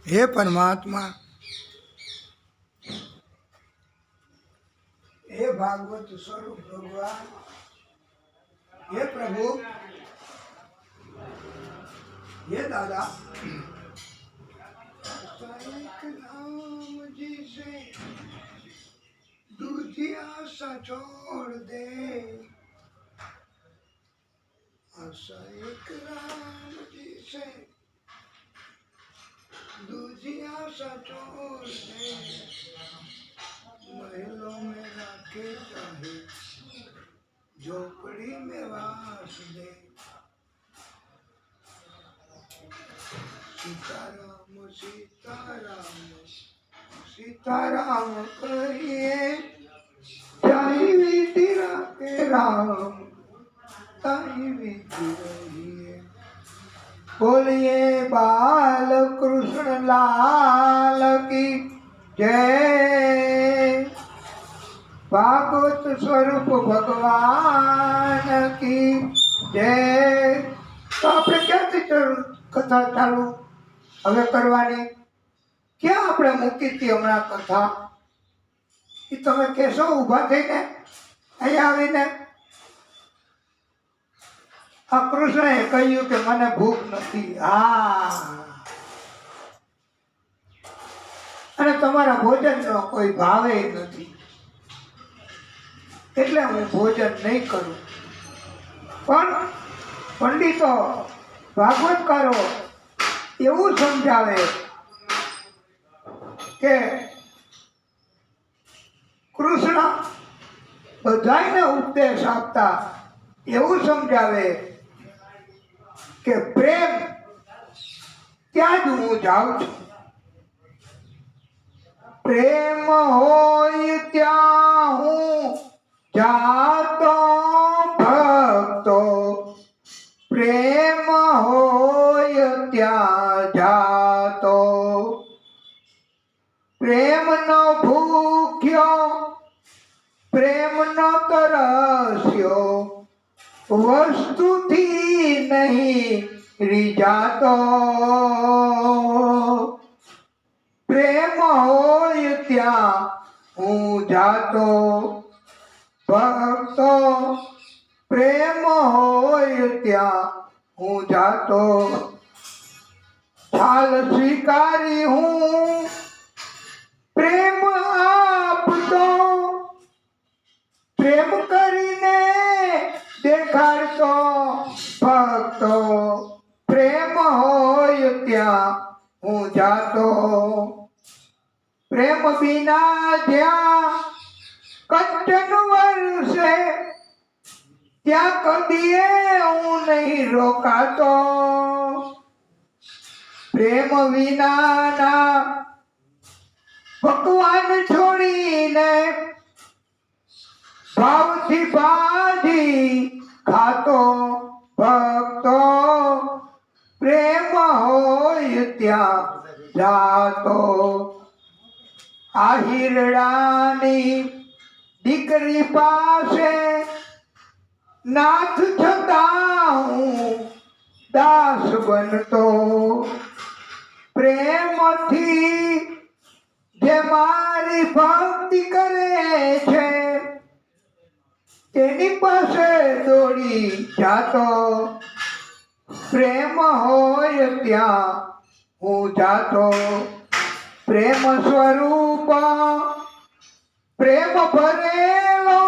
हे परमात्मा, हे भागवत स्वरूप भगवान, हे प्रभु, हे दादा, नाम जी से दूसरी आशा छोड़ दे, आशा एक राम जी से दूसरी आशा छोड़ दे, महलों में रखे चाहे झोपड़ी में वास दे। सीताराम सीताराम सीताराम कहिए, जाई विधि राखे राम, ताई विधि रहिए। बोलिए बाल कृष्ण लाल की जय, भागवत स्वरूप भगवान की जय। तो આપણે ક્યાંથી કથા ચાલુ હવે કરવાની? ક્યાં આપણે મૂકી હતી હમણાં કથા? એ તમે કહેશો ઊભા થઈને અહીંયા આવીને? આ કૃષ્ણએ કહ્યું કે મને ભૂખ નથી, અને તમારા ભોજનનો કોઈ ભાવે નથી, એટલે હું ભોજન નહીં કરું. પણ પંડિતો ભાગવતકારો એવું સમજાવે કે કૃષ્ણ બધાને ઉપદેશ આપતા એવું સમજાવે કે પ્રેમ ત્યાં જ હું જાઉં છું. પ્રેમ હોય ત્યાં હું જાતો ભક્તો, પ્રેમ હોય ત્યાં જાતો. પ્રેમ નો ભૂખ્યો, પ્રેમ નો તરસ્યો, વસ્તુથી નહીં રીઝાતો. પ્રેમ હોય ત્યાં હું જાતો ભક્તો, પ્રેમ હોય ત્યાં હું જાતો. છાલ સ્વીકારી હું પ્રેમ આપતો, પ્રેમ કરીને દેખાડતો ભક્તો. પ્રેમ હોય ત્યાં હું જાતો. પ્રેમ વિના જ્યાં કંચન વરસે, ત્યાં કદીએ હું નહીં રોકાતો. પ્રેમ વિનાના ભગવાન છોડીને ભાવથી ભાજી ખાતો ભક્તો. પ્રેમ હોય ત્યાં જાતો. આ હિરડાની દીકરી પાસે નાથ છતાં હું દાસ બનતો. પ્રેમથી જે મારી ભક્તિ કરે છે તેની પાસે દોડી જાતો. પ્રેમ હોય ત્યાં હું જાતો. પ્રેમ સ્વરૂપ પ્રેમ ભરેલો,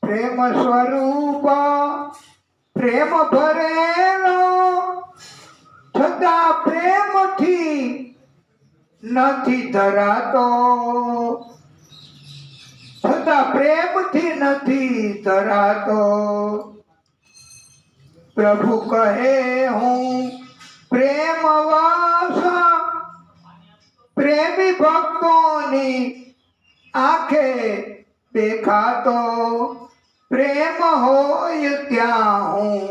પ્રેમ સ્વરૂપ પ્રેમ ભરેલો, છતાં પ્રેમથી નથી ધરાતો. છતાં પ્રેમથી નથી ધરાતો. પ્રભુ કહે હું પ્રેમવાસ, પ્રેમી ભક્તોની આંખે દેખાતો. પ્રેમ હોય ત્યાં હું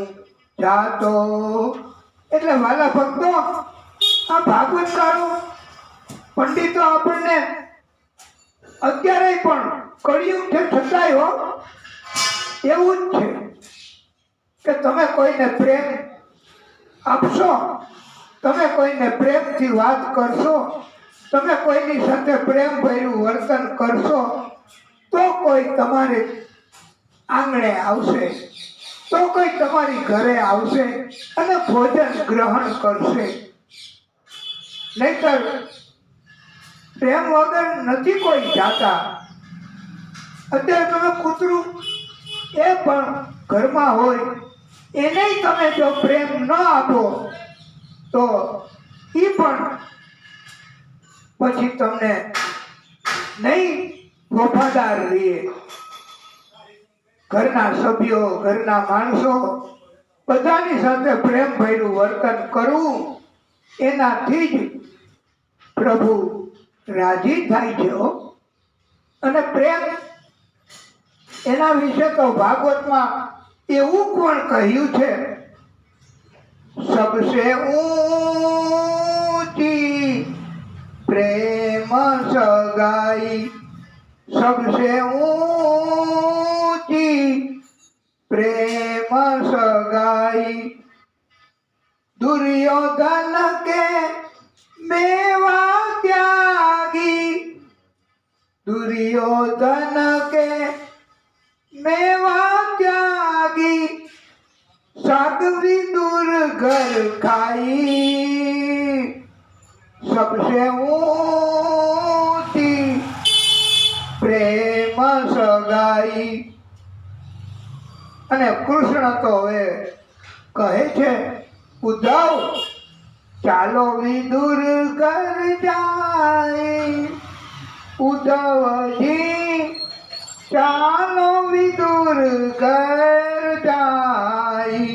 જાતો. એટલે વાલા ભક્તો, આ ભાગવતકારો પંડિતો આપણને અત્યારે પણ કળિયુગ છે છતાંય એવું જ છે કે તમે કોઈને પ્રેમ આપશો તમે કોઈને પ્રેમથી વાત કરશો, તમે કોઈની સાથે પ્રેમ ભર્યું વર્તન કરશો, તો કોઈ તમારે આંગણે આવશે, તો કોઈ તમારી ઘરે આવશે અને ભોજન ગ્રહણ કરશે. નહીતર પ્રેમ વગર નથી કોઈ જાતા. અત્યારે તમે કૂતરું એ પણ ઘરમાં હોય, એને તમે જો પ્રેમ ન આપો તો એ પણ પછી તમને નહીં વફાદાર રહે. ઘરના સભ્યો, ઘરના માણસો બધાની સાથે પ્રેમ ભર્યું વર્તન કરવું, એનાથી જ પ્રભુ રાજી થાય છે. અને પ્રેમ એના વિશે તો ભાગવતમાં એવું પણ કહ્યું છે, સબસે ઊંચી પ્રેમ સગાઈ, સબસે ઊંચી પ્રેમ સગાઈ, दुर्योधन के मेवा त्यागी, दुर्योधन के मेवा त्यागी, साध्वी दूर घर खाई, सबसे ऊंची प्रेम सगाई. અને કૃષ્ણ તો હવે કહે છે, ઉદ્ધવ ચાલો વિદુર કર જાય, ઉદ્ધવજી ચાલો વિદુર કર જાય.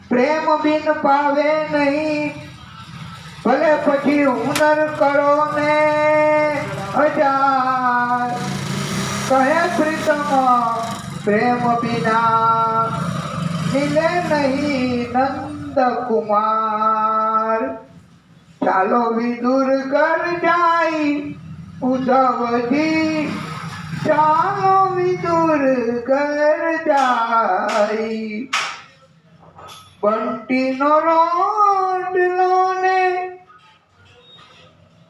પ્રેમ બિન પાવે નહીં, ભલે પછી હુનર કરો ને હજાર. કહે પ્રીતમ પ્રેમ બિના મિલે નહીં નંદ કુમાર. ચાલો વિદુર કર જાય, ઉદ્ધવજી ચાલો વિદુર કર જાય. બંટીનો રોટલો ને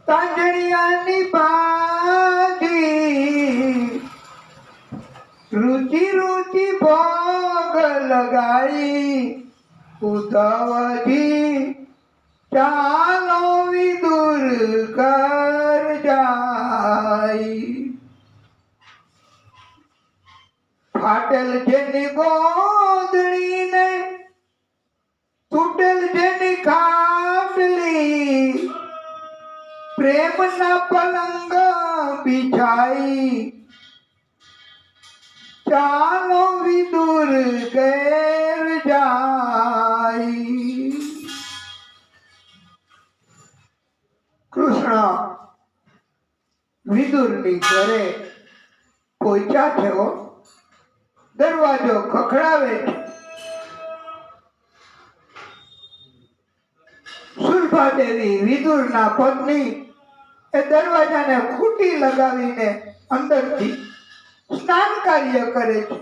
તાંજણિયાની ભાજી, रुचि रुचि भोग लगाई, उद्धवजी चालो विदुर कर जाई. फाटेल जेनी गोदड़ी ने तूटेल जेनी खाटली, प्रेम ना पलंग बिछाई, ચાલો વિદુર ઘેર જાય. કૃષ્ણ વિદુરની ઘરે પહોંચ્યા છે. દરવાજો ખખડાવે છે. સુરભા દેવી વિદુરના પત્ની એ દરવાજાને ખૂટી લગાવીને અંદરથી સ્નાન કાર્ય કરે છે.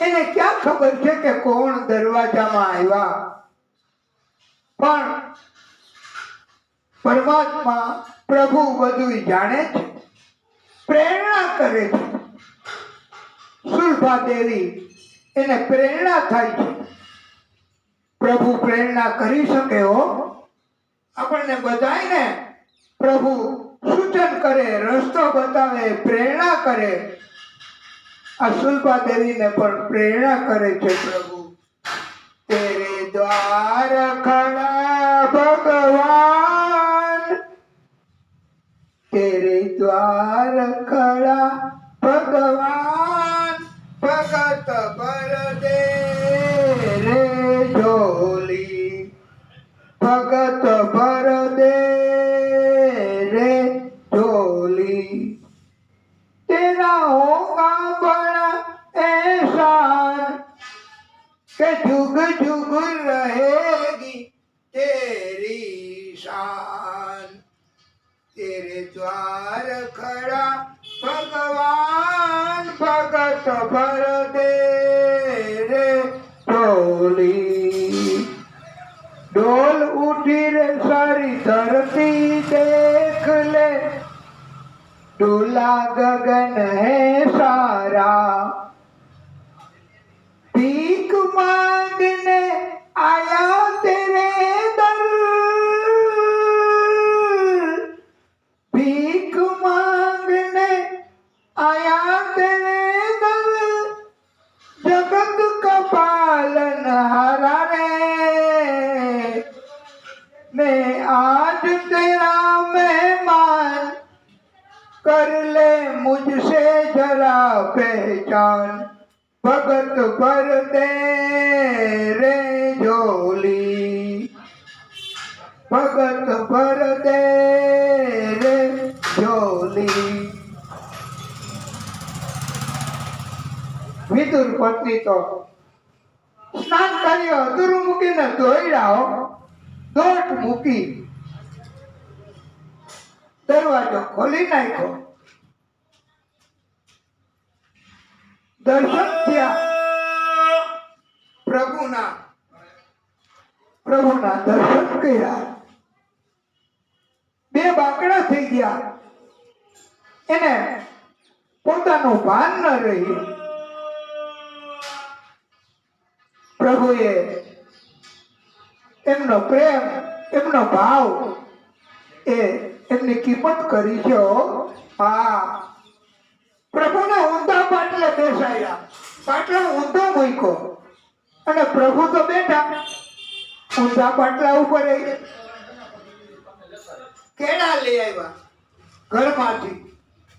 એને ક્યાં ખબર છે કે કોણ દરવાજામાં આવ્યા? પણ પરમાત્મા પ્રભુ બધું જાણે છે, પ્રેરણા કરે છે. સુરભા દેવી એને પ્રેરણા થાય છે. પ્રભુ પ્રેરણા કરી શકે હો. આપણને બધાને પ્રભુ સૂચન કરે, રસ્તો બતાવે, પ્રેરણા કરે. આ સુરભા દેવીને પણ પ્રેરણા કરે છે પ્રભુ. તેરે દ્વાર ખડા ભગવાન, તેરે દ્વાર ખડા ભગવાન, ભગત ભર દે રે ઝોલી, ભગત ભર દે રે ઝોલી. तेरा होगा बड़ा एहसान के जुग जुग रहेगी तेरी शान. तेरे द्वार खड़ा भगवान, भगत भर दे रे ढोली. सारी धरती देख ले, डोला गगन है सारा, भीख मांगने आया तेरे दर, भीख मांगने आया तेरे दर, जगत का पालन हारा रे, मैं आज तेरा मेहमान, कर ले मुझसे जरा पहचान, भगत भर दे रे झोली, भगत भर दे रे झोली। વિદુર પત્ની તો સ્નાન કર્યો અધૂરું મૂકીને દોડ્યા, દોટ મૂકી દરવાજો ખોલી નાખ્યો, દર્શન થયા પ્રભુના દર્શન કર્યા, બે બાકડા થઈ ગયા, એને પોતાનું ભાન ન રહ્યું। પ્રભુએ એમનો પ્રેમ, એમનો ભાવ, એમની કિંમત કરી છે। હા, પ્રભુને ઊંધા પાટલે બેસાડ્યા, પાટલો ઊંધો મૂક્યો અને પ્રભુ તો બેઠા ઊંધા પાટલા ઉપર। કેળા લઈ આવ્યા ઘરમાંથી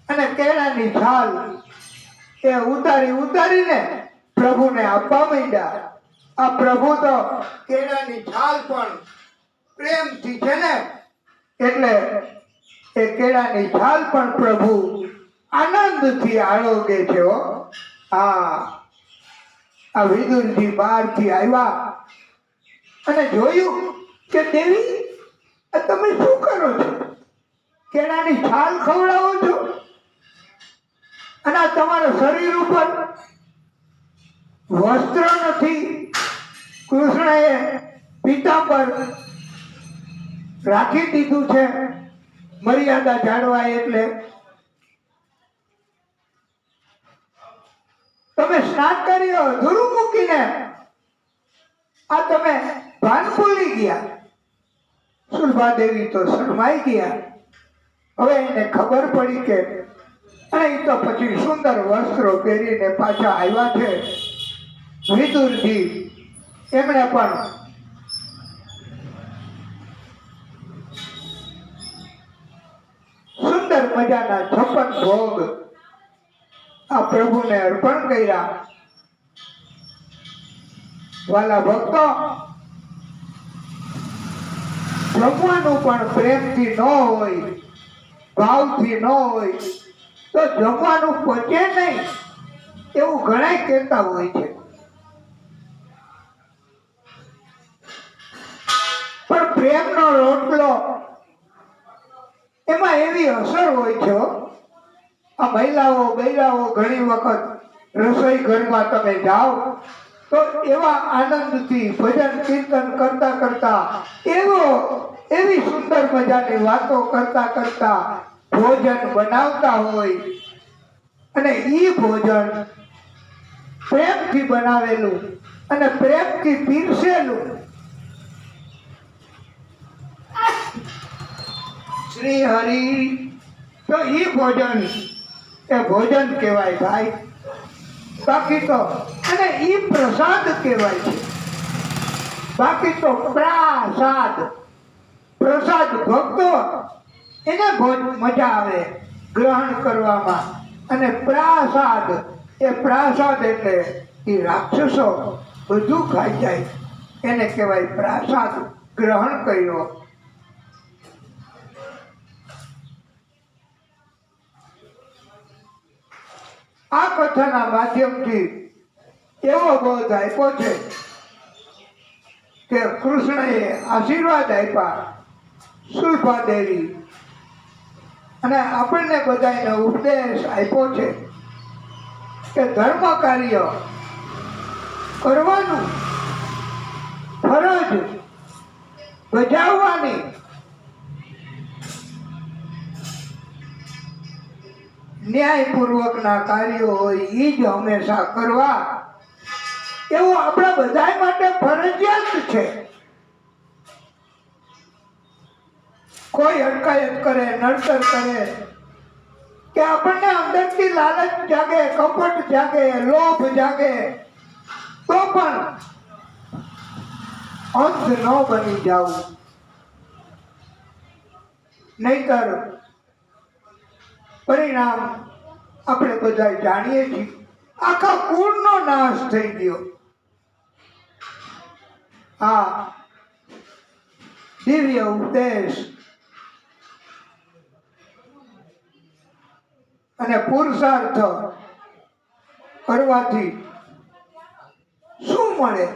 અને કેળાની છાલ એ ઉતારીને પ્રભુને આપવા માંડ્યા। આ પ્રભુ તો કેળાની છાલ પણ પ્રેમથી છે ને, એટલે એ કેળાની છાલ પણ પ્રભુ આનંદથી આળોગે છે। હા, આ વિદુરજી બહારથી આવ્યા અને જોયું કે દેવી તમે શું કરો છો? કેળાની છાલ ખવડાવો છો અને આ તમારા શરીર ઉપર વસ્ત્ર નથી। કૃષ્ણએ પીતાંબર રાખી દીધું છે મર્યાદા જાળવાય એટલે। તમે સ્નાન કર્યો અધૂરું મૂકીને આ તમે ભાન ભૂલી ગયા। સુલભા દેવી તો શરમાઈ ગયા। હવે એને ખબર પડી કે અને એ તો પછી સુંદર વસ્ત્રો પહેરીને પાછા આવ્યા છે। વિદુરજી એમણે પણ સુંદર મજાના 56 ભોગ આ પ્રભુને અર્પણ કર્યા। વાલા ભક્તો, જમવાનું પણ પ્રેમથી ન હોય, ભાવથી ન હોય તો જમવાનું પચે નહીં એવું ઘણા કહેતા હોય છે। પણ પ્રેમનો રોટલો એમાં એવી અસર હોય છે। આ મહિલાઓ ઘણી વખત રસોઈ ઘરમાં તમે જાઓ તો એવા આનંદથી ભજન કીર્તન કરતા કરતા એવી સુંદર મજાની વાતો કરતા ભોજન બનાવતા હોય અને ઈ ભોજન પ્રેમથી બનાવેલું અને પ્રેમથી પીરસેલું શ્રી હરિ તો ઈ ભોજન એ ભોજન કહેવાય ભાઈ। બાકી તો અને ઈ પ્રસાદ કહેવાય છે। બાકી તો પ્રસાદ ભક્તો એને બહુ મજા આવે ગ્રહણ કરવામાં, અને પ્રસાદ એટલે એ રાક્ષસો બધું ખાઈ જાય એને કહેવાય પ્રસાદ ગ્રહણ કર્યો। આ કથાના માધ્યમથી એવો બોધ આપ્યો છે કે કૃષ્ણએ આશીર્વાદ આપ્યા સુલભા દેવી અને આપણને બધાને ઉપદેશ આપ્યો છે કે ધર્મ કાર્ય કરવાનું, ફરજ બજાવવાની ન્યાયપૂર્વકના કાર્યો હોય એ જ હંમેશા કરવા, એવું આપણા બધા માટે ફરજિયાત છે. કોઈ અટકાયત કરે, નડતર કરે કે આપણને અંદરથી લાલચ જાગે, કપટ જાગે, લોભ જાગે, તો પણ અંત ન બની જાવું. નહીતર પરિણામ આપણે બધા જાણીએ છીએ, આખા કુળનો નાશ થઈ ગયો. આ દિવ્ય ઉપદેશ અને પુરુષાર્થ કરવાથી શું મળે?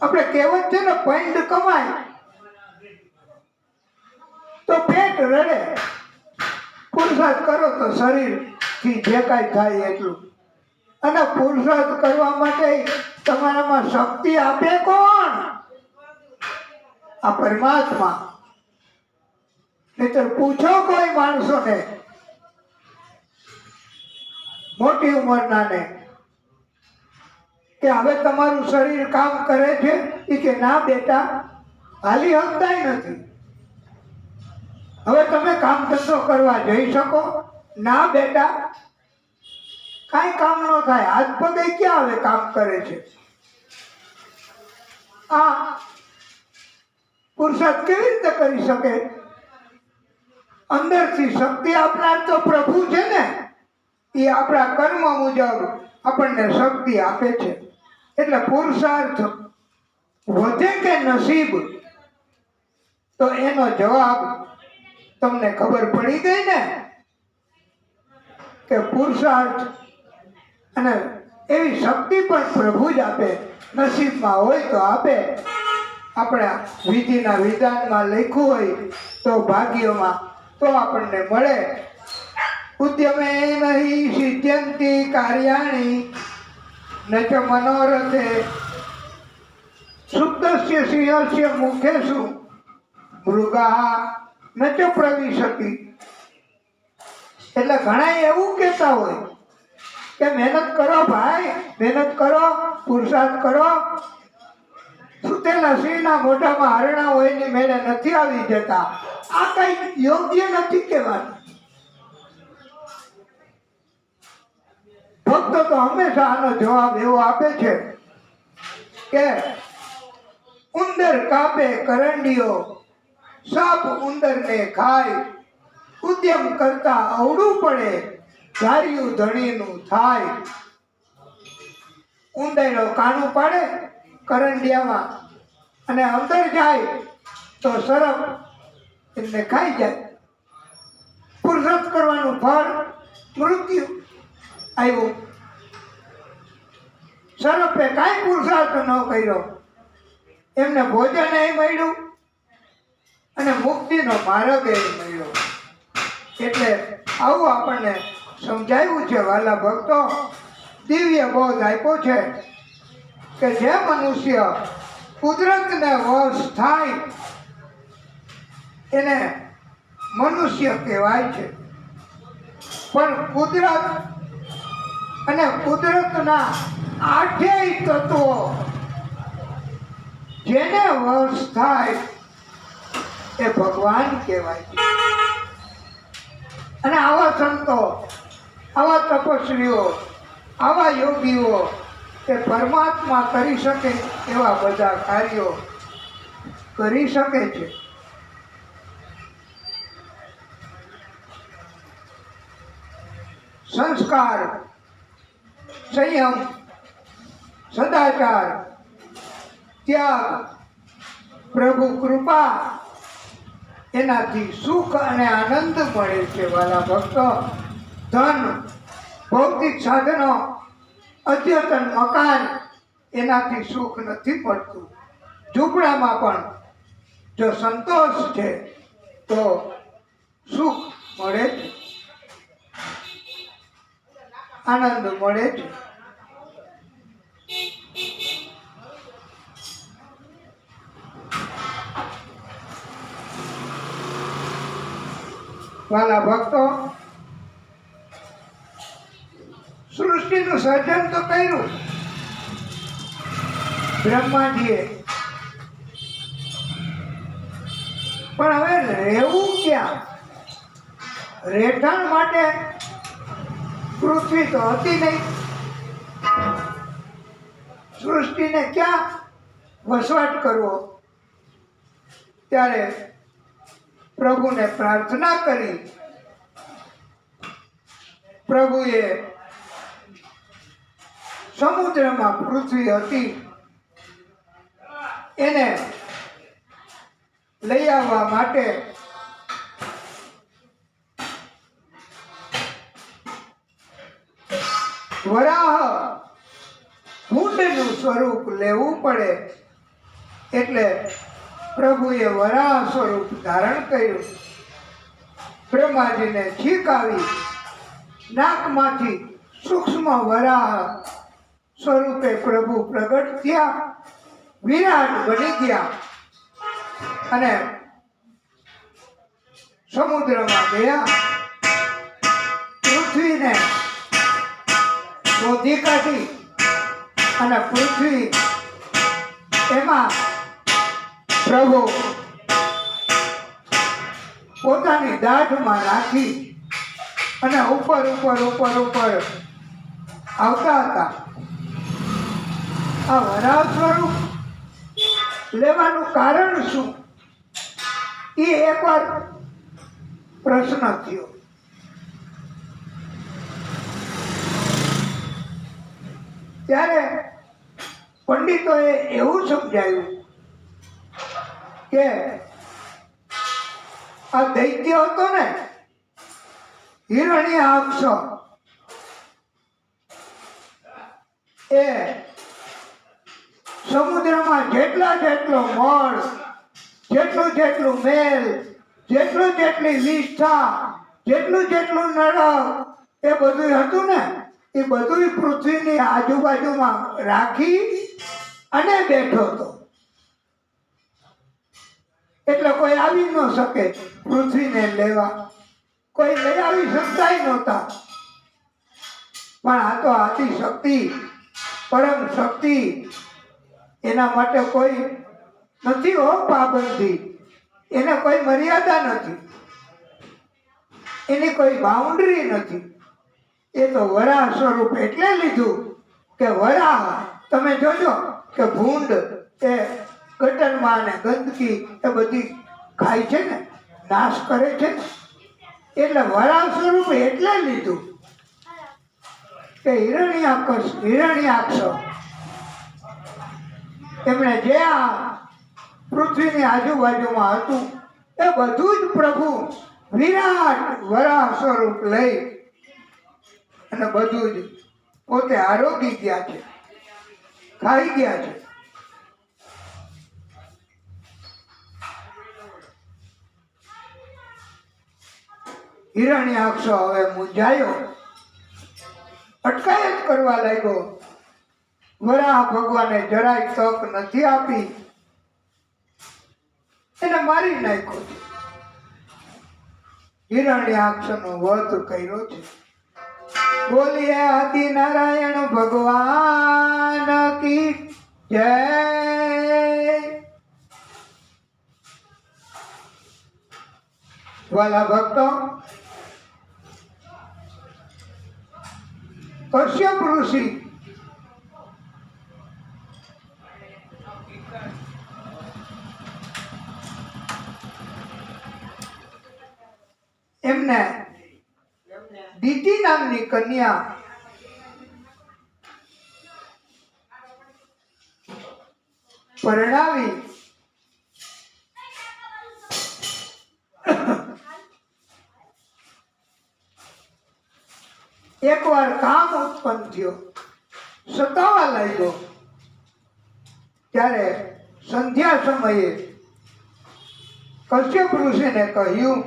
આપણે કહેવત છે ને, પૈંડ કમાય તો પેટ રડે. પુરુષાર્થ કરો તો શરીરથી જે કાંઈ થાય એટલું. અને પુરુષાર્થ કરવા માટે તમારામાં શક્તિ આપે કોણ? આ પરમાત્મા. નહીતર પૂછો કોઈ માણસોને, મોટી ઉંમરના ને, કે હવે તમારું શરીર કામ કરે છે? એ કે ના બેટા, હાલી હકતાય નથી. હવે તમે કામ ધંધો કરવા જઈ શકો? ના બેટા, કાંઈ કામ ન થાય. હાથ પગે ક્યાં હવે કામ કરે છે? આ પુરુષાર્થ કેવી રીતે કરી શકે? અંદરથી શક્તિ આપનાર તો પ્રભુ છે ને, એ આપણા કર્મ મુજબ આપણને શક્તિ આપે છે. એટલે પુરુષાર્થ વધે કે નસીબ, તો એનો જવાબ તમને ખબર પડી ગઈ ને, કે પુરુષાર્થ અને એવી શક્તિ પણ પ્રભુ જ આપે. નસીબમાં હોય તો આપે, આપણા વિધિના વિધાનમાં લખ્યું હોય તો ભાગ્યમાં તો આપણને મળે. ઉદ્યમે નહીં સિદ્ધ્યંતિ કાર્યાણિ ન ચ મનોરથે સુપ્તસ્ય સિંહસ્ય મુખેષુ મૃગા ન ચ પ્રવિશતિ. એટલે ઘણા એવું કહેતા હોય કે મહેનત કરો ભાઈ, મહેનત કરો, પુરુષાર્થ કરો. સુતેલા સિંહના મોઢામાં હરણા હોય ની મેળે નથી આવી જતા. આ કઈ યોગ્ય નથી કહેવાનું. ભક્તો તો હંમેશા આનો જવાબ એવો આપે છે કે ઉંદર કાપે કરંડીઓ, સાપ ઉંદરને ખાય. ઉદ્યમ કરતા અવળું પડે, ધાર્યું ધણીનું થાય. ઉંદરડો કાનું પાડે કરંડિયામાં અને અંદર જાય તો સરપ એમને ખાઈ જાય. પુરુષાર્થ કરવાનું ફળ મૃત્યુ આવ્યું. સરપે કાંઈ પુરુષાર્થ ન કર્યો, એમને ભોજન એ મળ્યું અને મુક્તિનો માર્ગ એ મળ્યો. એટલે આવું આપણને સમજાવ્યું છે વાલા ભક્તો. દિવ્ય બોધ આપ્યો છે કે જે મનુષ્ય કુદરતને વશ થાય એને મનુષ્ય કહેવાય છે. પણ કુદરત અને કુદરતના આઠેય તત્વો જેને વશ થાય એ ભગવાન કહેવાય છે. અને આવા સંતો, આવા તપસ્વીઓ, આવા યોગીઓ કે પરમાત્મા કરી શકે એવા બધા કાર્યો કરી શકે છે. સંસ્કાર, સંયમ, સદાચાર, ત્યાગ, પ્રભુ કૃપા, એનાથી સુખ અને આનંદ મળે છે વાલા ભક્તો. ધન, ભૌતિક સાધનો, અદ્યતન મકાન, એનાથી સુખ નથી પડતું. ઝૂંપડામાં પણ જો સંતોષ છે તો સુખ મળે છે, આનંદ મળે છે. વાલા ભક્તો, પૃથ્વીનું સર્જન તો કર્યું બ્રહ્માજીએ, પણ હવે રહેવું ક્યાં? રહેઠાણ માટે પૃથ્વી તો હતી નહીં. સૃષ્ટિને ક્યાં વસવાટ કરવો? ત્યારે પ્રભુને પ્રાર્થના કરી. પ્રભુએ સમુદ્રમાં પૃથ્વી હતી એને લઈ આવવા માટે વરાહ ભૂંડનું સ્વરૂપ લેવું પડે, એટલે પ્રભુએ વરાહ સ્વરૂપ ધારણ કર્યું. બ્રહ્માજીને છીક આવી, નાકમાંથી સૂક્ષ્મ વરાહ સ્વરૂપે પ્રભુ પ્રગટ થયા, વિરાટ બની ગયા અને સમુદ્રમાં ગયા. પૃથ્વીને શોધી કાઢી અને પૃથ્વી એમાં પ્રભુ પોતાની દાઢમાં રાખી અને ઉપર ઉપર ઉપર ઉપર આવતા હતા. આ વરાહ સ્વરૂપ લેવાનું કારણ શું? એ એકવાર પ્રશ્ન થયો. ત્યારે પંડિતોએ એવું સમજાયું કે આ દૈત્ય હતો ને હિરણ્યાક્ષ, એ સમુદ્રમાં જેટલો મળ, જેટલું મેલ, જેટલી વિષ્ઠા, જેટલું નરક, એ બધું હતું ને, એ બધું પૃથ્વીની આજુબાજુમાં રાખી અને બેઠો હતો. એટલે કોઈ આવી ન શકે પૃથ્વીને લેવા, કોઈ લઈ આવી શકતા નહોતા. પણ આ તો આદિશક્તિ, પરમ શક્તિ, એના માટે કોઈ નથી હો પાબંદી, એને કોઈ મર્યાદા નથી, એની કોઈ બાઉન્ડ્રી નથી. એ તો વરાહ સ્વરૂપ એટલે લીધું કે વરાહ, તમે જોજો કે ભૂંડ એ ગટરમાં ને ગંદકી એ બધી ખાય છે ને, નાશ કરે છે ને, એટલે વરાહ સ્વરૂપ એટલે લીધું કે હિરણ્યાક્ષ એમણે જે આ પૃથ્વીની આજુબાજુમાં હતું એ બધું જ પ્રભુ વિરાટ વરાહ સ્વરૂપ લઈ અને બધું જ પોતે આરોગી ગયા છે, ખાઈ ગયા છે. હિરણ્યાક્ષ હવે મૂંઝાયો, અટકાયત કરવા લાગ્યો. વરાહ ભગવાને જરાય તક નથી આપી, એને મારી નાખ્યો છે. હિરણ્યાક્ષનો વધ કર્યો છે. બોલીએ આદિ નારાયણ ભગવાન કી જય. વાલા ભક્તો, કશ્યપ ઋષિ એમને દીતિ નામની કન્યા પરણાવી. એકવાર કામ ઉત્પન્ન થયો, સતાવા લાગ્યો. ત્યારે સંધ્યા સમયે કશ્યપ ઋષિને કહ્યું,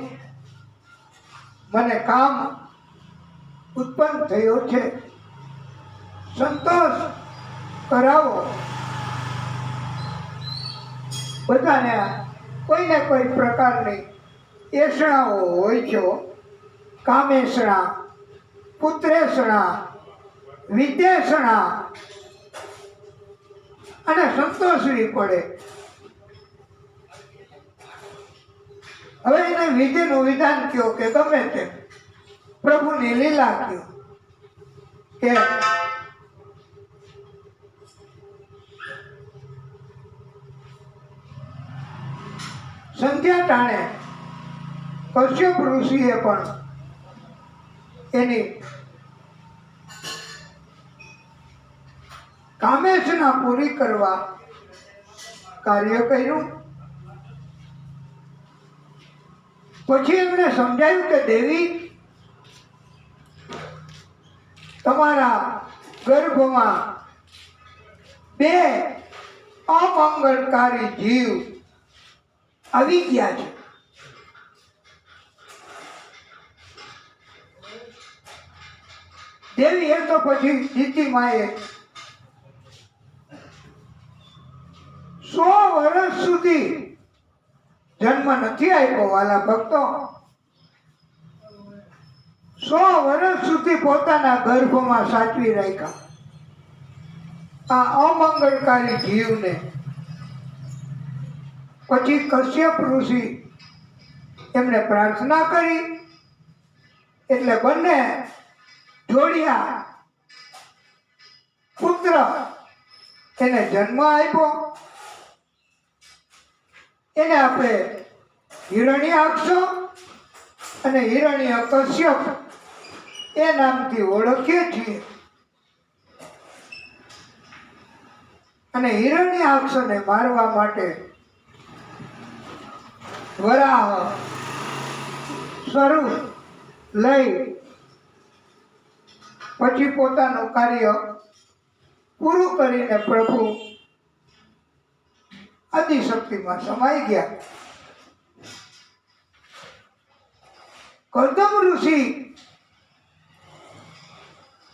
મને કામ ઉત્પન્ન થયો છે, સંતોષ કરાવો. બધાને કોઈને કોઈ પ્રકારની એષણાઓ હોય છે, કામેષણા, પુત્રેષણા, વિદેશણા અને સંતોષવી પડે. હવે એને વિધિનું વિધાન કયો કે ગમે તે પ્રભુની લીલા કયો કે સંધ્યા ટાણે કશ્યપ ઋષિએ પણ એની કામેશના પૂરી કરવા કાર્ય કર્યું. પછી એમણે સમજાયું કે દેવી, તમારા ગર્ભમાં બે અમંગળકારી જીવ આવી ગયા છે. દેવી એ તો પછી દીતિમાએ 100 વર્ષ સુધી જન્મ નથી આપ્યો. વાલા ભક્તો, 100 વર્ષ સુધી પોતાના ગર્ભમાં સાચવી રાખ્યા આ અમંગળકારી જીવને. પછી કશ્યપ ઋષિ એમને પ્રાર્થના કરી એટલે બંને જોડિયા પુત્ર એને જન્મ આપ્યો. એને આપણે હિરણ્યાક્ષ અને હિરણ્ય કશ્યપ એ નામથી ઓળખીએ છીએ. અને હિરણ્યાક્ષને મારવા માટે વરાહ સ્વરૂપ લઈ પછી પોતાનું કાર્ય પૂરું કરીને પ્રભુ આદિશક્તિમાં સમાઈ ગયા. કર્દમ ઋષિ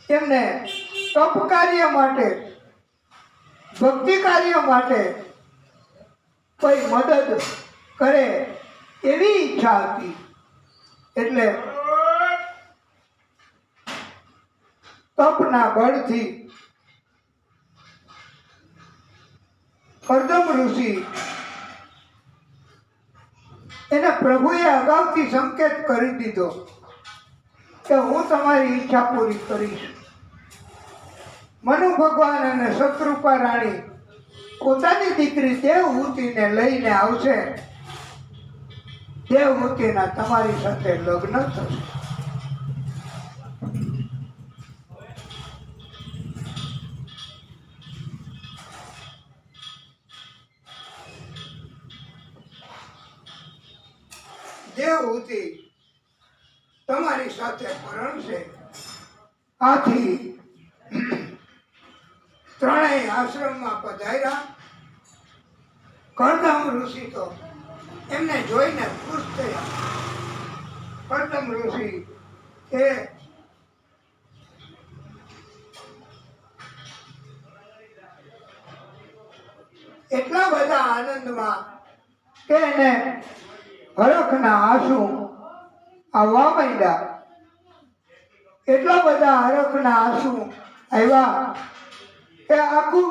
એમને તપ કાર્ય માટે, ભક્તિ કાર્ય માટે કોઈ મદદ કરે એવી ઈચ્છા હતી. એટલે તપના બળથી કર્દમ ઋષિ એને પ્રભુએ અગાઉથી સંકેત કરી દીધો કે હું તમારી ઈચ્છા પૂરી કરીશ. મનુ ભગવાન અને શત્રુપા રાણી પોતાની દીકરી દેવહૂતિને લઈને આવશે. દેવહૂતિના તમારી સાથે લગ્ન થશે. દેવહૂતિ તમારી સાથે પરણશે. આથી ત્રણેય આશ્રમમાં પધાર્યા. કર્દમ ઋષિ તો એમને જોઈને ખુશ થયા. કર્દમ ઋષિ એ એટલા બધા આનંદમાં કે એને હરખના આંસુ આવવા માંડ્યા. એટલા બધા હરખના આંસુ આવ્યા કે આખું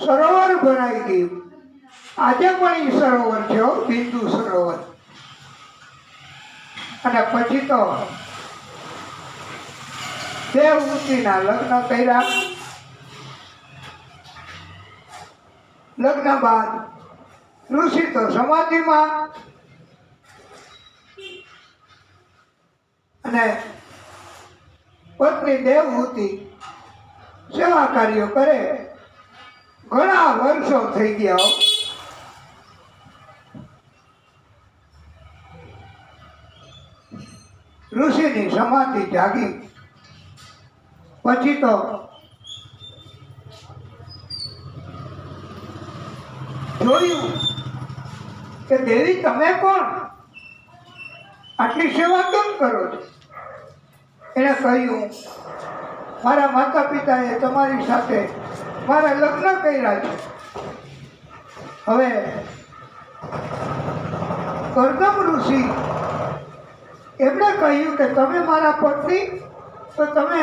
સરોવર ભરાઈ ગયું. આજે પણ એ સરોવર છે, બિંદુ સરોવર. અને પછી તો દેવહૂતિના લગ્ન કર્યા. લગ્ન બાદ ઋષિ તો સમાધિમાં અને પત્ની દેવહૂતિ સેવા કાર્યો કરે. ઘણા વર્ષો થઈ ગયા. ઋષિની સમાધિ જાગી. પછી તો જોયું કે દેવી તમે કોણ? આટલી સેવા કેમ કરો છો? એને કહ્યું, મારા માતા પિતાએ તમારી સાથે મારા લગ્ન કર્યા છે. હવે કર્દમ ઋષિ એમણે કહ્યું કે તમે મારા પત્ની, તો તમે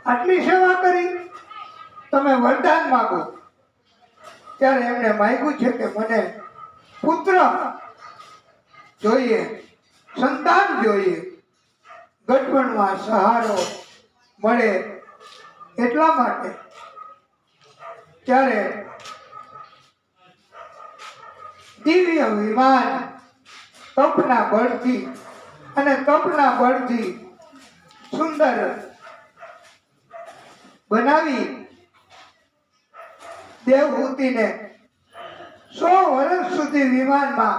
આટલી સેવા કરી, તમે વરદાન માગો. ત્યારે એમણે માગ્યું છે કે મને પુત્ર જોઈએ, સંતાન જોઈએ, ગઠબંધમાં સહારો મળે એટલા માટે. ત્યારે દિવ્ય વિમાન તપના બળથી અને તપના બળથી સુંદર બનાવી દેવહૂતિને 100 વર્ષ સુધી વિમાનમાં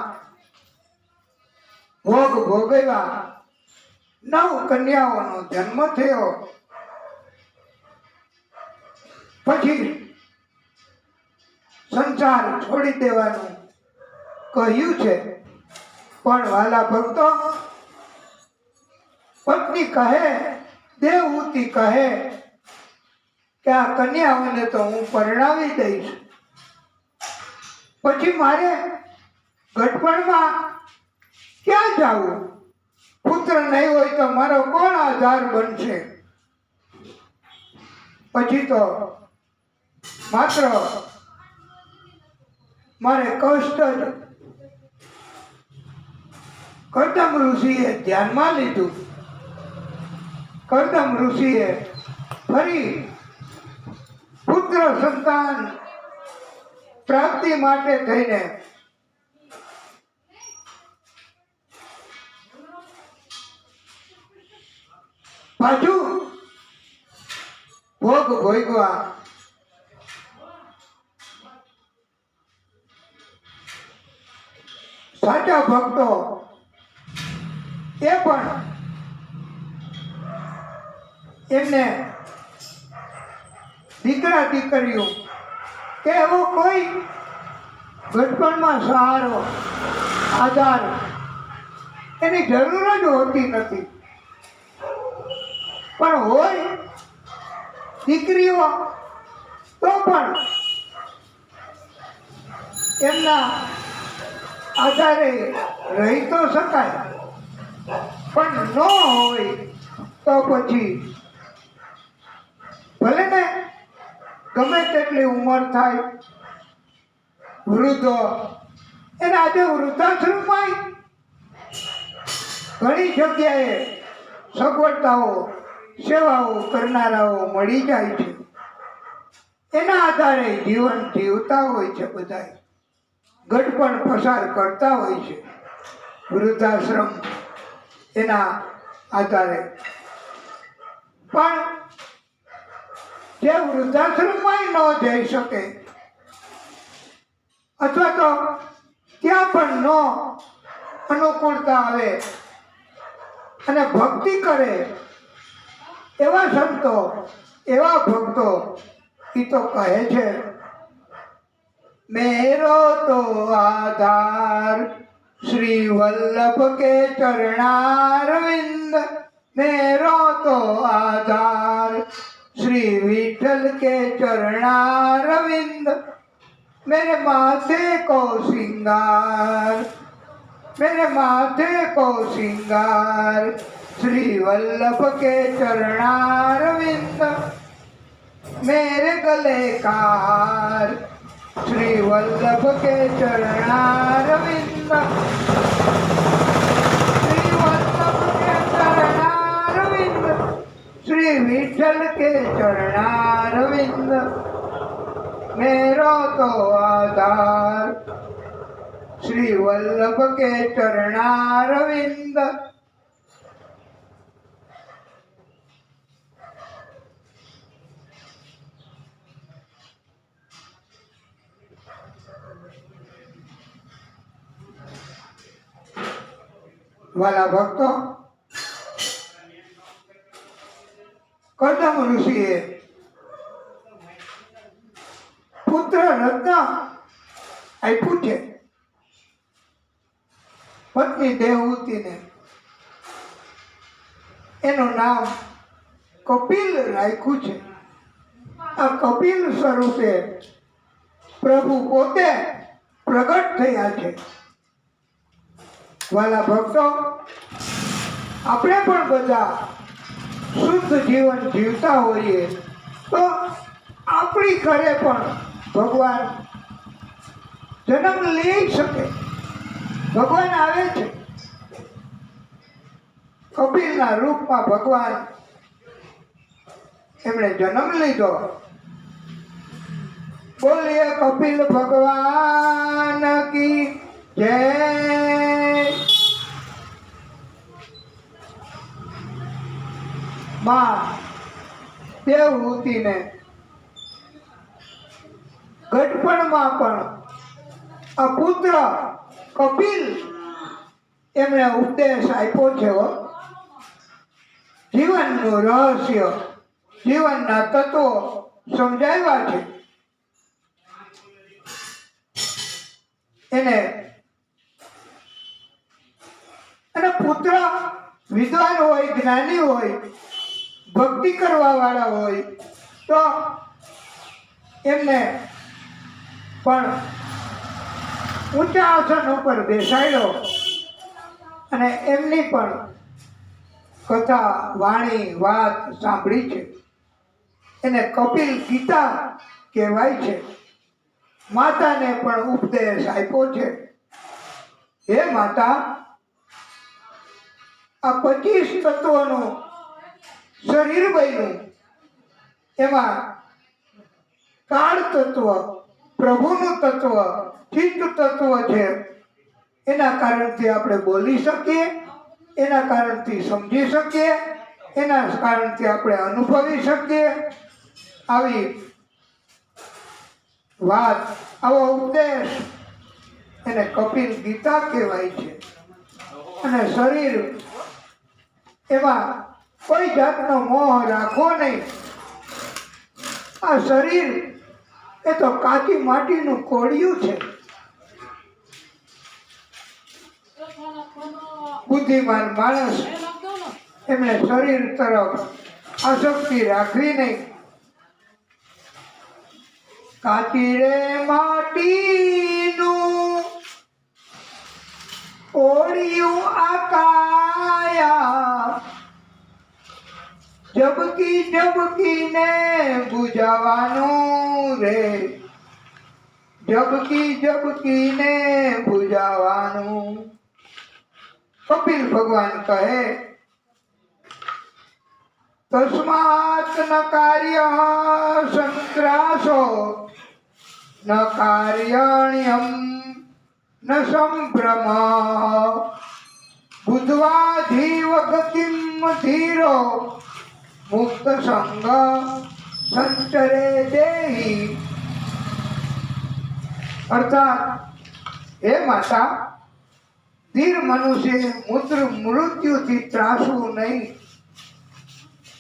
ભોગ ભોગવ્યા. 9 કન્યાઓનો જન્મ થયો. પછી સંસાર છોડી દેવાનું કહ્યું છે. પણ વાલા ભક્તો, પત્ની કહે, દેવહૂતિ કહે કે આ કન્યાઓને તો હું પરણાવી દઈશ, પછી મારે ગઠબંધમાં ક્યાં જાવું? પુત્ર નહીં હોય તો મારો કોણ આધાર બનશે? પછી તો માત્ર મારે કષ્ટ જ. કર્દમ ઋષિએ ધ્યાનમાં લીધું. કર્દમ ઋષિએ ફરી પુત્ર સંતાન પ્રાપ્તિ માટે થઈને પાછું ભોગ ભોગવા સાચા ભક્તો એ પણ એમને દીકરા દીકરીઓ કે એવો કોઈ ગઠબંધમાં સહારો આધાર એની જરૂર જ હોતી નથી. પણ હોય દીકરીઓ તો પણ એમના આધારે રહી તો શકાય, પણ ન હોય તો પછી ભલે ને ગમે તેટલી ઉંમર થાય, વૃદ્ધો એને આજે વૃદ્ધાશ્રમમાં ઘણી જગ્યાએ સગવડતાઓ સેવાઓ કરનારાઓ મળી જાય છે. એના આધારે જીવન જીવતા હોય છે. બધા ગઠબંધ પસાર કરતા હોય છે. વૃદ્ધાશ્રમ એના આધારે. પણ જે વૃદ્ધાશ્રમમાં ન જઈ શકે અથવા તો ત્યાં પણ ન અનુકૂળતા આવે અને ભક્તિ કરે એવા સંતો, એવા ભક્તો એ તો કહે છે, મેરો તો આધાર શ્રી વલ્લભ કે ચરણારવિંદ, મેરો તો આધાર श्री विठल के चरणारविंद, मेरे माथे को सिंगार, मेरे माथे को सिंगार श्री वल्लभ के चरणारविंद, मेरे गले का हार श्री वल्लभ के चरणारविंद, श्री वल्लभ के चरणारविंद, श्री विठल के चरणारविंद, मेरा तो आधार श्री वल्लभ के चरणारविंद। वाला भक्तों, કર્દમ ઋષિએ પુત્ર રત્ન આપ્યું છે પત્ની દેવહૂતિને. એનું નામ કપિલ રાખ્યું છે. આ કપિલ સ્વરૂપે પ્રભુ પોતે પ્રગટ થયા છે. વાલા ભક્તો, આપણે પણ બધા શુદ્ધ જીવન જીવતા હોઈએ તો આપણી ઘરે પણ ભગવાન જન્મ લઈ શકે. ભગવાન આવે છે કપિલના રૂપમાં. ભગવાન એમણે જન્મ લીધો. બોલીએ કપિલ ભગવાન કી જય. માં દેવહૂતિને ગઢપણમાં પણ આ પુત્ર કપિલ એમણે ઉપદેશ આપ્યો છે. જીવનનું રહસ્ય, જીવનના તત્વો સમજાવ્યા છે. એને અને પુત્ર વિદ્વાન હોય, જ્ઞાની હોય, ભક્તિ કરવા વાળા હોય તો એમને પણ ઊંચા આસન ઉપર બેસાડ્યો અને એમની પણ કથા, વાણી, વાત સાંભળી છે. એને કપિલ ગીતા કહેવાય છે. માતાને પણ ઉપદેશ આપ્યો છે. હે માતા, આ 25 તત્વોનું શરીર બન્યું, એમાં કાળ તત્વ, પ્રભુનું તત્વ, ચિત્ત તત્વ છે. એના કારણથી આપણે બોલી શકીએ, એના કારણથી સમજી શકીએ, એના કારણથી આપણે અનુભવી શકીએ. આવી વાત, આવો ઉપદેશ એને કપિલ ગીતા કહેવાય છે. અને શરીર, એમાં કોઈ જાતનો મોહ રાખવો નહીં. આ શરીર એ તો કાચી માટીનું કોળિયું છે. બુદ્ધિમાન માણસ એમણે શરીર તરફ આસક્તિ રાખવી નહીં. કાચી રે માટીનું કોળિયું આકાયા, જબકી જબકીને બુજાવાનું રે, જબકી જબકીને બુજાવાનું. કપિલ ભગવાન કહે તસ્માત ન કાર્ય સંત્રાસો ન કાર્યણ્યમ ન સંભ્રમ બુદ્ધવાધીવ ગતિમ ધીરો મુક્ત સંગ સંચરે દેહી. અર્થાત હે માતા, ધીર મનુષ્ય મૃત્યુથી ત્રાસવું નહીં.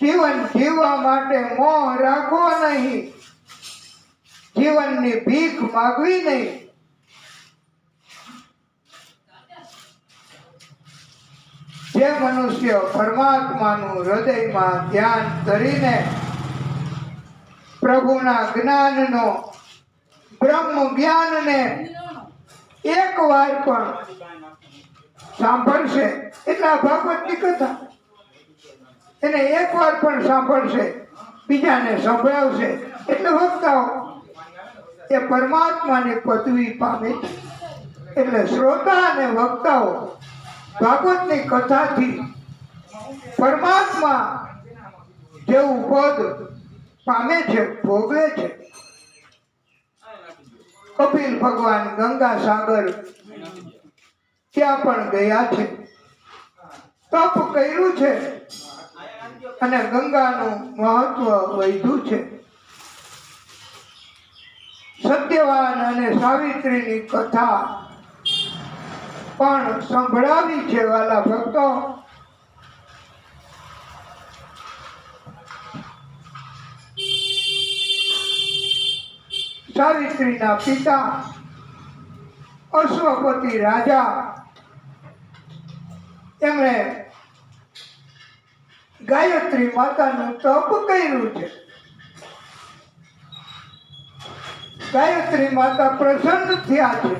જીવન જીવવા માટે મોહ રાખવો નહીં. જીવનની ભીખ માગવી નહીં. જે મનુષ્ય પરમાત્માનું હૃદયમાં ધ્યાન ધરીને પ્રભુના જ્ઞાનનો, બ્રહ્મ જ્ઞાનને એક વાર પણ સાંભળશે, એટલા ભાગવતની કથા એને એક વાર પણ સાંભળશે, બીજાને સંભળાવશે, એટલે વક્તાઓ એ પરમાત્માની પદવી પામે છે. એટલે શ્રોતા અને વક્તાઓ ભાગવતની કથાથી પરમાત્મા જેવું પદ પામે છે, ભોગવે છે. કપિલ ભગવાન ગંગા સાગર ત્યાં પણ ગયા છે, તપ કર્યું છે અને ગંગાનું મહત્વ વધ્યું છે. સત્યવાન અને સાવિત્રીની કથા પણ સંભળાવી છે. વાલા ભક્તો, સાવિત્રીના પિતા અશ્વપતિ રાજા એમણે ગાયત્રી માતાનું તપ કર્યું છે. ગાયત્રી માતા પ્રસન્ન થયા છે.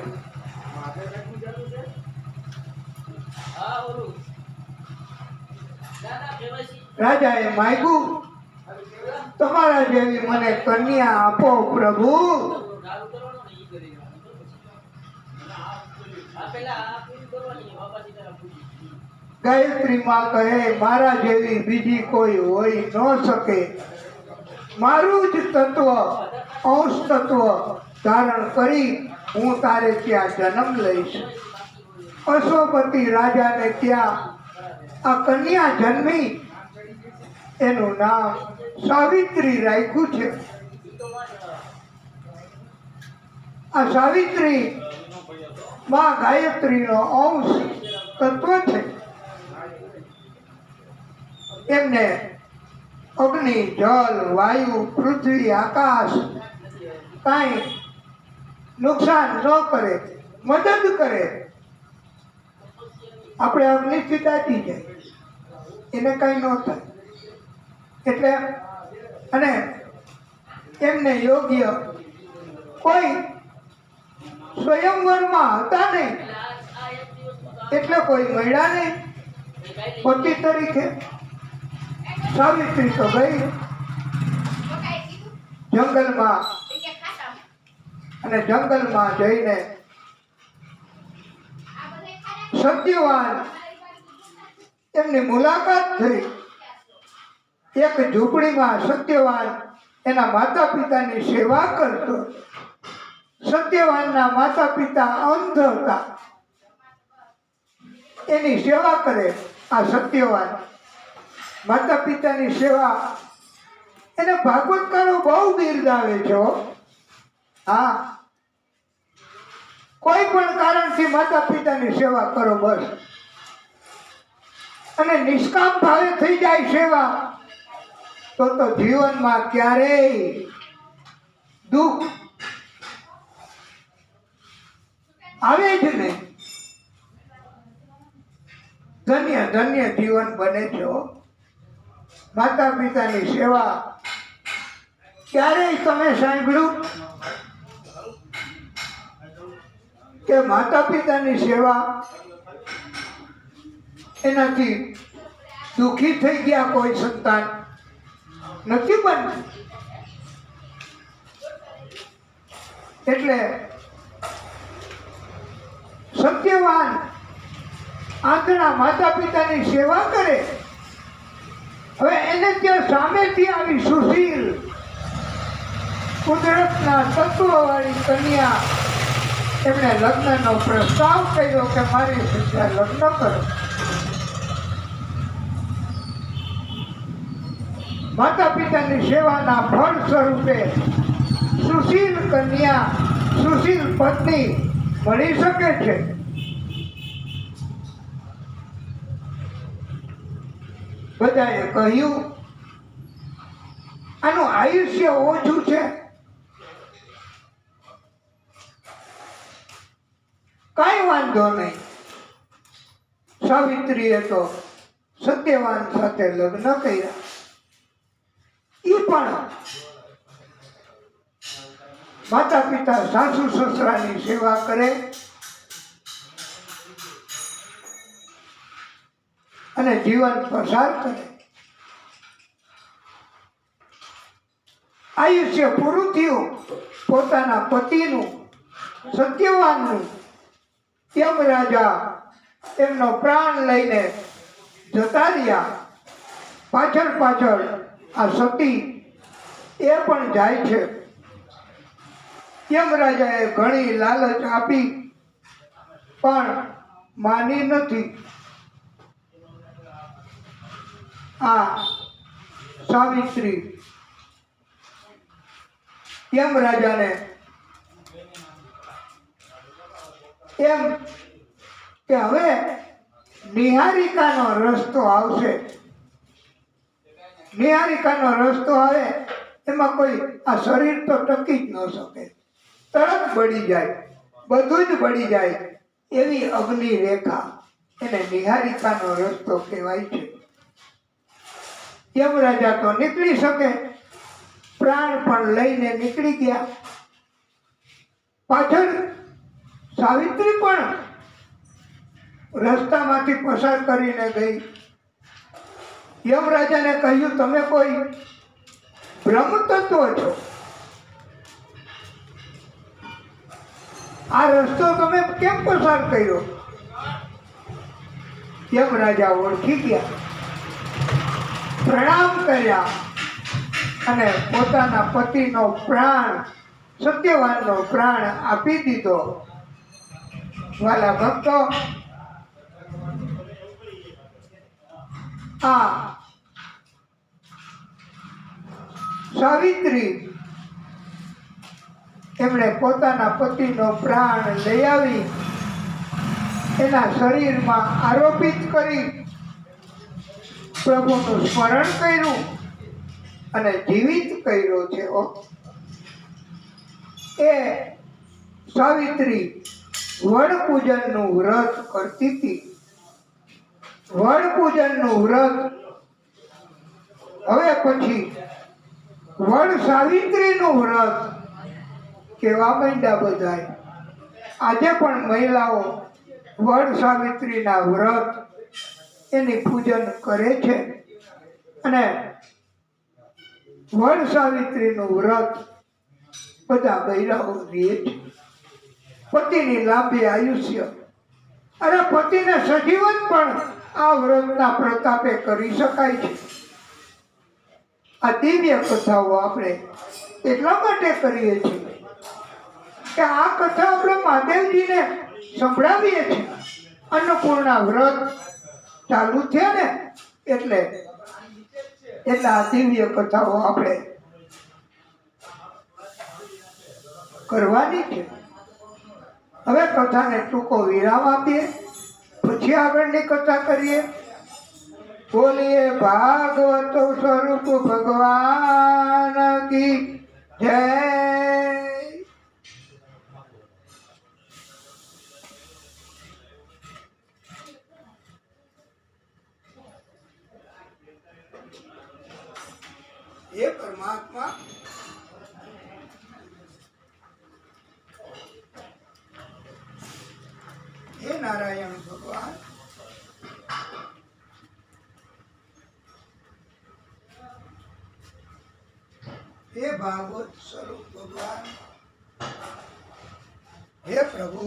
રાજાએ માગ્યું, તમારા જેવી મને કન્યા આપો પ્રભુ. ગાયત્રી માં કહે, મારા જેવી બીજી કોઈ હોઈ ન શકે. મારું જ તત્વ, અંશ તત્વ ધારણ કરી હું તારે ત્યાં જન્મ લઈશ. અશ્વપતિ રાજાને ત્યાં આ કન્યા જન્મી. એનું નામ સાવિત્રી રાખ્યું છે. આ સાવિત્રી માં ગાયત્રીનો અંશ તત્વ છે. એમને અગ્નિ, જલ, વાયુ, પૃથ્વી, આકાશ કાંઈ નુકસાન ન કરે, મદદ કરે. આપણે અગ્નિથી દાટી જાય, એને કઈ ન થાય. એટલે અને એમને યોગ્ય કોઈ સ્વયંવરમાં હતા નહીં, એટલે કોઈ મળ્યા નહીં પતિ તરીકે. સાવિત્રી તો ગઈ જંગલમાં, અને જંગલમાં જઈને સત્યવાન એમની મુલાકાત થઈ. એક ઝૂંપડીમાં સત્યવાન એના માતા પિતાની સેવા કરતો. સત્યવાનના માતા પિતા અંધ હતા, એની સેવા કરે. આ સત્યવાન માતા પિતાની સેવા એને ભાગવતકારો બહુ બિરદાવે છે. હા, કોઈ પણ કારણથી માતા પિતાની સેવા કરો બસ, અને નિષ્કામ ભાવે થઈ જાય સેવા, તો જીવનમાં ક્યારેય દુઃખ આવે જ નહીં. ધન્ય ધન્ય જીવન બને છે. માતા પિતાની સેવા ક્યારેય તમે સાંભળ્યું કે માતા પિતાની સેવા એનાથી દુઃખી થઈ ગયા કોઈ સંતાન નથી બનતું? એટલે સત્યવાન આંધળા માતા પિતાની સેવા કરે. હવે એને ત્યાં સામેથી આવી સુશીલ કુદરતના તત્વવાળી કન્યા એમણે લગ્નનો પ્રસ્તાવ કર્યો કે મારી સાથે લગ્ન કરો. માતા પિતાની સેવાના ફળ સ્વરૂપે સુશીલ કન્યા, સુશીલ પત્ની મળી શકે છે. બધાએ કહ્યું આનું આયુષ્ય ઓછું છે. કાંઈ વાંધો નહીં. સાવિત્રીએ તો સત્યવાન સાથે લગ્ન કર્યા. એ પણ માતા પિતા, સાસુ સસરાની સેવા કરે અને જીવન પસાર કરે. આયુષ્ય પૂરું થયું. પોતાના પતિનું, સત્યવાનનું, યમરાજા એમનો પ્રાણ લઈને જતા રહ્યા. પાછળ પાછળ આ સતી એ પણ જાય છે. યમરાજાએ ઘણી લાલચ આપી પણ માની નથી. આ સાવિત્રી યમરાજાને એમ કે હવે નિહારિકાનો રસ્તો આવશે. નિહારિકાનો રસ્તો આવે એમાં કોઈ આ શરીર તો ટકી જ ન શકે, તરત બળી જાય, બધું જ બળી જાય. એવી અગ્નિ રેખા, એને નિહારિકાનો રસ્તો કહેવાય છે. યમરાજા તો નીકળી શકે, પ્રાણ પણ લઈને નીકળી ગયા. પાછળ સાવિત્રી પણ રસ્તામાંથી પસાર કરીને ગઈ. યમરાજાને કહ્યું, તમે કોઈ બ્રહ્મ તત્વ છો, આ રસ્તો તમે કેમ પસાર કર્યો? યમરાજા ઓળખી ગયા, પ્રણામ કર્યા અને પોતાના પતિનો પ્રાણ, સત્યવાનનો પ્રાણ આપી દીધો. વાલા ભક્તો, આ સાવિત્રી એમણે પોતાના પતિનો પ્રાણ લઈ આવી એના શરીરમાં આરોપિત કરી પ્રભુનું સ્મરણ કર્યું અને જીવિત કર્યો છે. એ સાવિત્રી વડ પૂજનનું વ્રત કરતી હતી. વડ પૂજનનું વ્રત હવે પછી વડ સાવિત્રીનું વ્રત કેવા માંડ્યા બધાય. આજે પણ મહિલાઓ વડ સાવિત્રીના વ્રત એની પૂજન કરે છે અને વડ સાવિત્રીનું વ્રત બધા બૈરાઓ રહે છે. પતિની લાંબી આયુષ્ય અને પતિને સજીવન પણ આ વ્રતના પ્રતાપે કરી શકાય છે. આ દિવ્ય કથાઓ આપણે એટલા માટે કરીએ છીએ કે આ કથા આપણે મહાદેવજીને સંભળાવીએ છીએ. અન્નપૂર્ણા વ્રત ચાલુ થયા ને એટલે આ દિવ્ય કથાઓ આપણે કરવાની છે. હવે કથાને ટૂંકો વિરામ આપીએ, પછી આગળની કથા કરીએ. બોલીએ ભાગવતો સ્વરૂપ ભગવાન કી જય. हे परमात्मा, हे नारायण भगवान, हे भागवत स्वरूप भगवान, हे प्रभु